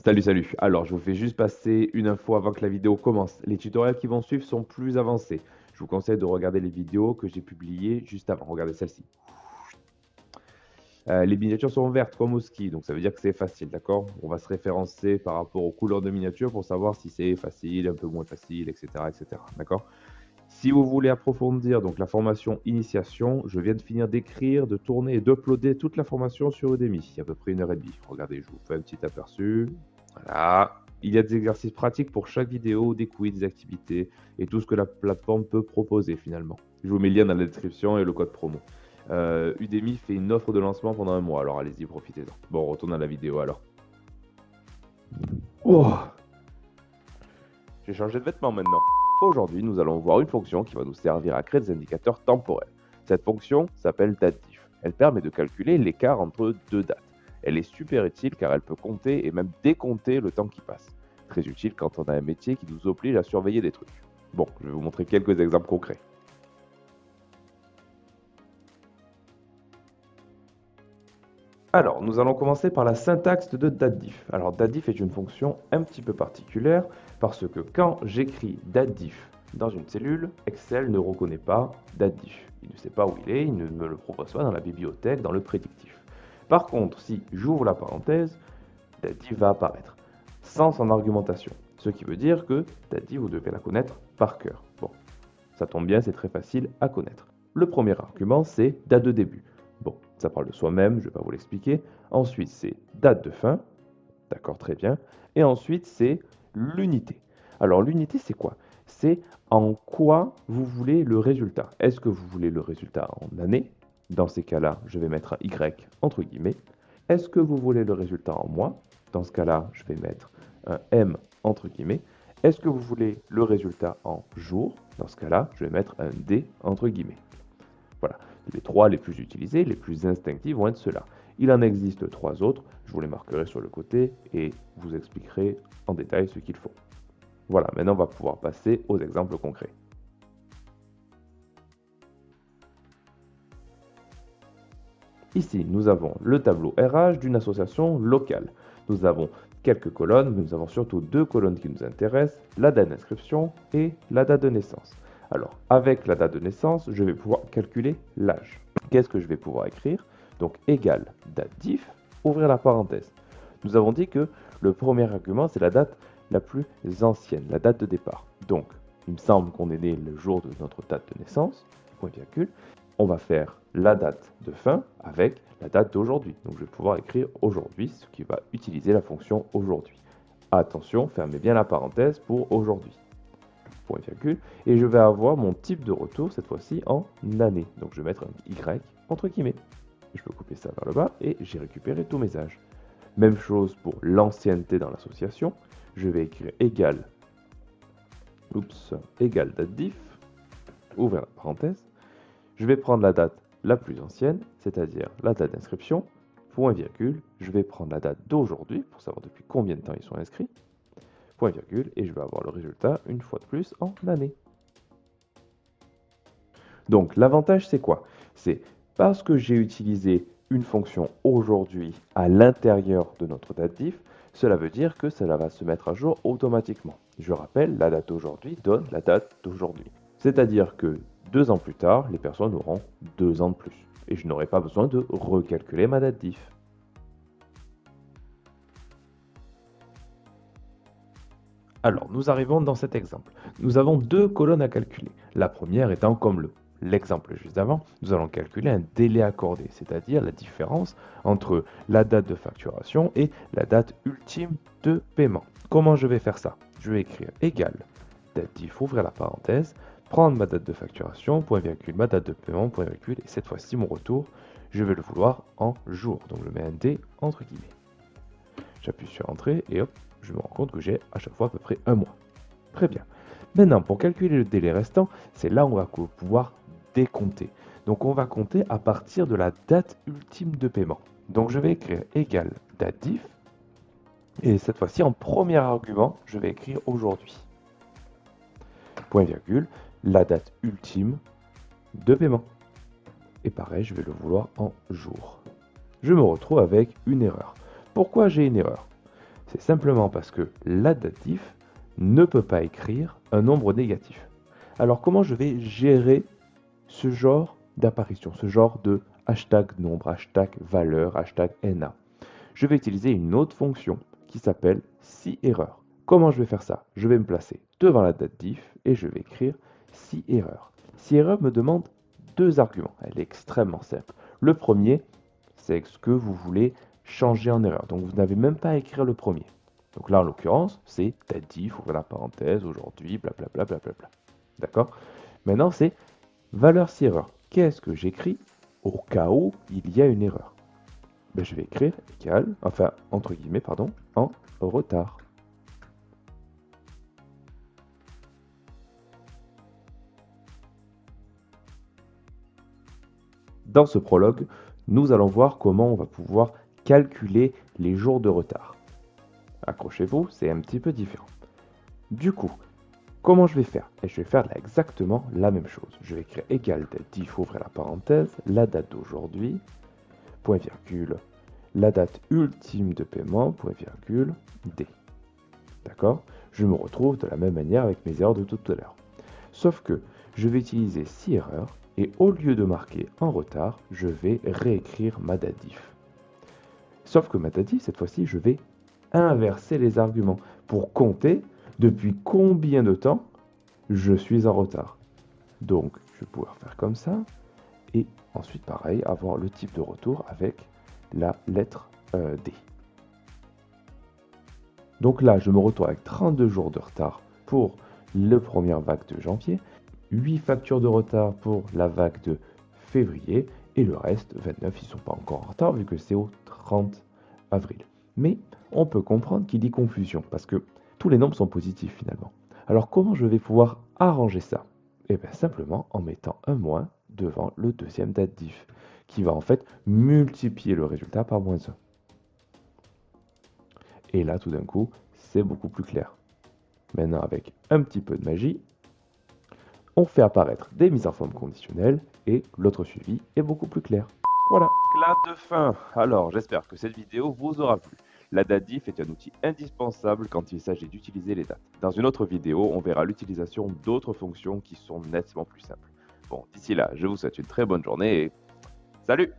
Salut, salut. Alors, je vous fais juste passer une info avant que la vidéo commence. Les tutoriels qui vont suivre sont plus avancés. Je vous conseille de regarder les vidéos que j'ai publiées juste avant. Regardez celle-ci. Les miniatures sont vertes comme au ski, donc ça veut dire que c'est facile, d'accord? On va se référencer par rapport aux couleurs de miniature pour savoir si c'est facile, un peu moins facile, etc., etc. D'accord? Si vous voulez approfondir donc la formation initiation, je viens de finir d'écrire, de tourner et d'uploader toute la formation sur Udemy. Il y a à peu près 1 heure et demie. Regardez, je vous fais un petit aperçu. Voilà. Il y a des exercices pratiques pour chaque vidéo, des quiz, des activités et tout ce que la plateforme peut proposer finalement. Je vous mets le lien dans la description et le code promo. Udemy fait une offre de lancement pendant 1 mois, alors allez-y, profitez-en. Bon, on retourne à la vidéo alors. Oh, j'ai changé de vêtements maintenant. Aujourd'hui, nous allons voir une fonction qui va nous servir à créer des indicateurs temporels. Cette fonction s'appelle datif. Elle permet de calculer l'écart entre deux dates. Elle est super utile car elle peut compter et même décompter le temps qui passe. Très utile quand on a un métier qui nous oblige à surveiller des trucs. Bon, je vais vous montrer quelques exemples concrets. Alors, nous allons commencer par la syntaxe de datif. Alors, datif est une fonction un petit peu particulière parce que quand j'écris datif dans une cellule, Excel ne reconnaît pas datif. Il ne sait pas où il est, il ne me le propose pas dans la bibliothèque, dans le prédictif. Par contre, si j'ouvre la parenthèse, datif va apparaître sans son argumentation. Ce qui veut dire que datif, vous devez la connaître par cœur. Bon, ça tombe bien, c'est très facile à connaître. Le premier argument, c'est date de début. Bon, ça parle de soi-même, je ne vais pas vous l'expliquer. Ensuite, c'est date de fin. D'accord, très bien. Et ensuite, c'est l'unité. Alors, l'unité, c'est quoi? C'est en quoi vous voulez le résultat. Est-ce que vous voulez le résultat en année? Dans ces cas-là, je vais mettre un Y entre guillemets. Est-ce que vous voulez le résultat en mois? Dans ce cas-là, je vais mettre un M entre guillemets. Est-ce que vous voulez le résultat en jours? Dans ce cas-là, je vais mettre un D entre guillemets. Voilà, les trois les plus utilisés, les plus instinctifs vont être ceux-là. Il en existe 3 autres, je vous les marquerai sur le côté et vous expliquerai en détail ce qu'il faut. Voilà, maintenant on va pouvoir passer aux exemples concrets. Ici, nous avons le tableau RH d'une association locale. Nous avons quelques colonnes, mais nous avons surtout 2 colonnes qui nous intéressent, la date d'inscription et la date de naissance. Alors, avec la date de naissance, je vais pouvoir calculer l'âge. Qu'est-ce que je vais pouvoir écrire? Donc, égal date diff, ouvrir la parenthèse. Nous avons dit que le premier argument, c'est la date la plus ancienne, la date de départ. Donc, il me semble qu'on est né le jour de notre date de naissance, point virgule. On va faire la date de fin avec la date d'aujourd'hui. Donc je vais pouvoir écrire aujourd'hui, ce qui va utiliser la fonction aujourd'hui. Attention, fermez bien la parenthèse pour aujourd'hui. Point virgule. Et je vais avoir mon type de retour, cette fois-ci en année. Donc je vais mettre un Y entre guillemets. Je peux couper ça vers le bas et j'ai récupéré tous mes âges. Même chose pour l'ancienneté dans l'association. Je vais écrire égal date diff, ouvrir la parenthèse. Je vais prendre la date la plus ancienne, c'est-à-dire la date d'inscription, point virgule, je vais prendre la date d'aujourd'hui pour savoir depuis combien de temps ils sont inscrits, point virgule, et je vais avoir le résultat une fois de plus en année. Donc l'avantage c'est quoi? C'est parce que j'ai utilisé une fonction aujourd'hui à l'intérieur de notre datif, cela veut dire que cela va se mettre à jour automatiquement. Je rappelle, la date d'aujourd'hui donne la date d'aujourd'hui. C'est-à-dire que 2 ans plus tard, les personnes auront 2 ans de plus. Et je n'aurai pas besoin de recalculer ma date diff. Alors, nous arrivons dans cet exemple. Nous avons 2 colonnes à calculer. La première étant comme l'exemple juste avant, nous allons calculer un délai accordé, c'est-à-dire la différence entre la date de facturation et la date ultime de paiement. Comment je vais faire ça? Je vais écrire égal, date diff, ouvrir la parenthèse, prendre ma date de facturation, point virgule, ma date de paiement, point virgule, et cette fois-ci mon retour, je vais le vouloir en jours. Donc je mets un D entre guillemets. J'appuie sur Entrée et hop, je me rends compte que j'ai à chaque fois à peu près 1 mois. Très bien. Maintenant, pour calculer le délai restant, c'est là où on va pouvoir décompter. Donc on va compter à partir de la date ultime de paiement. Donc je vais écrire égal date diff, et cette fois-ci en premier argument, je vais écrire aujourd'hui. Point virgule, la date ultime de paiement. Et pareil, je vais le vouloir en jours. Je me retrouve avec une erreur. Pourquoi j'ai une erreur? C'est simplement parce que la datif ne peut pas écrire un nombre négatif. Alors comment je vais gérer ce genre d'apparition, ce genre de hashtag nombre, hashtag valeur, hashtag NA? Je vais utiliser une autre fonction qui s'appelle si-erreur. Comment je vais faire ça? Je vais me placer devant la datif et je vais écrire si-erreur. Si-erreur me demande deux arguments. Elle est extrêmement simple. Le premier, c'est ce que vous voulez changer en erreur. Donc vous n'avez même pas à écrire le premier. Donc là, en l'occurrence, c'est datif, ouvrir la parenthèse, aujourd'hui, blablabla, blablabla. D'accord? Maintenant, c'est valeur si erreur. Qu'est-ce que j'écris au cas où il y a une erreur? Ben, je vais écrire égal, enfin, entre guillemets, pardon, en retard. Dans ce prologue, nous allons voir comment on va pouvoir calculer les jours de retard. Accrochez-vous, c'est un petit peu différent. Du coup, comment je vais faire? Et je vais faire là exactement la même chose. Je vais écrire égal datif, ouvrir la parenthèse, la date d'aujourd'hui, point virgule, la date ultime de paiement, point virgule, D. D'accord? Je me retrouve de la même manière avec mes erreurs de tout à l'heure. Sauf que je vais utiliser si erreurs et au lieu de marquer en retard, je vais réécrire ma datif. Sauf que ma datif, cette fois-ci, je vais inverser les arguments pour compter depuis combien de temps je suis en retard. Donc, je vais pouvoir faire comme ça et ensuite, pareil, avoir le type de retour avec la lettre D. Donc là, je me retrouve avec 32 jours de retard pour la première vague de janvier, 8 factures de retard pour la vague de février, et le reste, 29, ils ne sont pas encore en retard vu que c'est au 30 avril. Mais on peut comprendre qu'il y ait confusion parce que tous les nombres sont positifs finalement. Alors comment je vais pouvoir arranger ça? Eh bien simplement en mettant un moins devant le deuxième datif, qui va en fait multiplier le résultat par moins 1. Et là, tout d'un coup, c'est beaucoup plus clair. Maintenant, avec un petit peu de magie, on fait apparaître des mises en forme conditionnelles et l'autre suivi est beaucoup plus clair. Voilà. Clap de fin. Alors, j'espère que cette vidéo vous aura plu. La datif est un outil indispensable quand il s'agit d'utiliser les dates. Dans une autre vidéo, on verra l'utilisation d'autres fonctions qui sont nettement plus simples. Bon, d'ici là, je vous souhaite une très bonne journée et salut!